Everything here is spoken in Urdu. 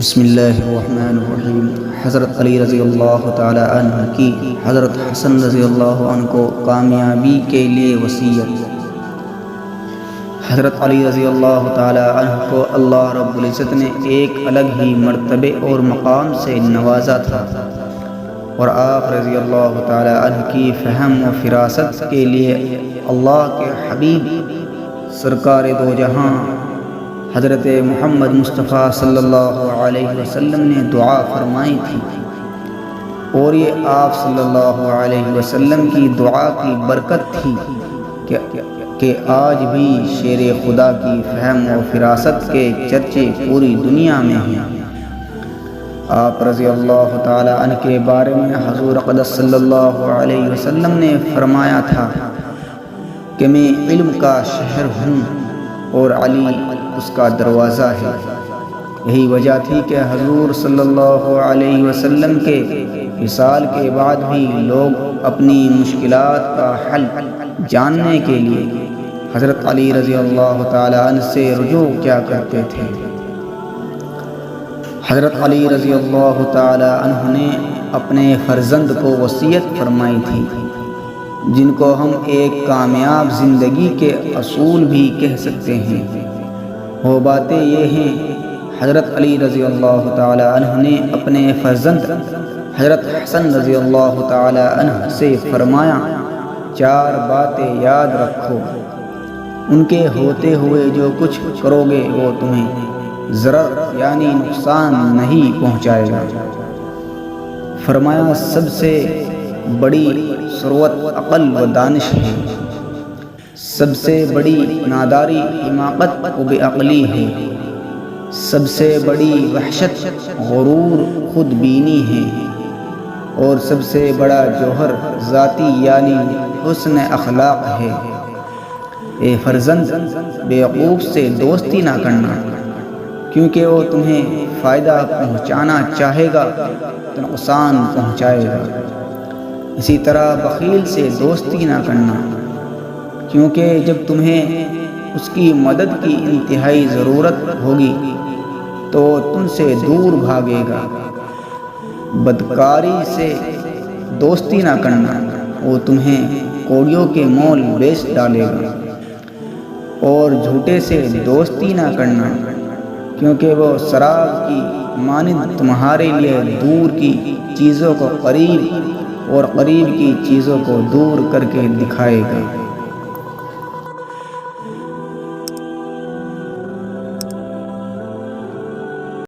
بسم اللہ الرحمن الرحیم۔ حضرت علی رضی اللہ تعالی عنہ کی حضرت حسن رضی اللہ عنہ کو کامیابی کے لیے وصیت۔ حضرت علی رضی اللہ تعالی عنہ کو اللہ رب العزت نے ایک الگ ہی مرتبے اور مقام سے نوازا تھا، اور آپ رضی اللہ تعالی عنہ کی فہم و فراست کے لیے اللہ کے حبیب سرکار دو جہاں حضرت محمد مصطفیٰ صلی اللہ علیہ وسلم نے دعا فرمائی تھی، اور یہ آپ صلی اللہ علیہ وسلم کی دعا کی برکت تھی کہ آج بھی شیر خدا کی فہم و فراست کے چرچے پوری دنیا میں ہیں۔ آپ رضی اللہ تعالی عنہ کے بارے میں حضور اقدس صلی اللہ علیہ وسلم نے فرمایا تھا کہ میں علم کا شہر ہوں اور علی اس کا دروازہ ہے۔ یہی وجہ تھی کہ حضور صلی اللہ علیہ وسلم کے وصال کے بعد بھی لوگ اپنی مشکلات کا حل جاننے کے لیے حضرت علی رضی اللہ تعالی عنہ سے رجوع کیا کرتے تھے۔ حضرت علی رضی اللہ تعالی عنہ نے اپنے فرزند کو وصیت فرمائی تھی، جن کو ہم ایک کامیاب زندگی کے اصول بھی کہہ سکتے ہیں۔ وہ باتیں یہ ہیں: حضرت علی رضی اللہ تعالی عنہ نے اپنے فرزند حضرت حسن رضی اللہ تعالی عنہ سے فرمایا، 4 باتیں یاد رکھو، ان کے ہوتے ہوئے جو کچھ کرو گے وہ تمہیں ضرر یعنی نقصان نہیں پہنچائے گا۔ فرمایا، سب سے بڑی ثروت عقل و دانش ہے، سب سے بڑی ناداری حماقت و بے عقلی ہے، سب سے بڑی وحشت غرور خود بینی ہے، اور سب سے بڑا جوہر ذاتی یعنی حسن اخلاق ہے۔ اے فرزند، بیوقوف سے دوستی نہ کرنا، کیونکہ وہ تمہیں فائدہ پہنچانا چاہے گا تو نقصان پہنچائے گا۔ اسی طرح بخیل سے دوستی نہ کرنا، کیونکہ جب تمہیں اس کی مدد کی انتہائی ضرورت ہوگی تو تم سے دور بھاگے گا۔ بدکاری سے دوستی نہ کرنا، وہ تمہیں کوڑیوں کے مول بیچ ڈالے گا۔ اور جھوٹے سے دوستی نہ کرنا، کیونکہ وہ سراب کی مانند تمہارے لیے دور کی چیزوں کو قریب اور قریب کی چیزوں کو دور کر کے دکھائے گا۔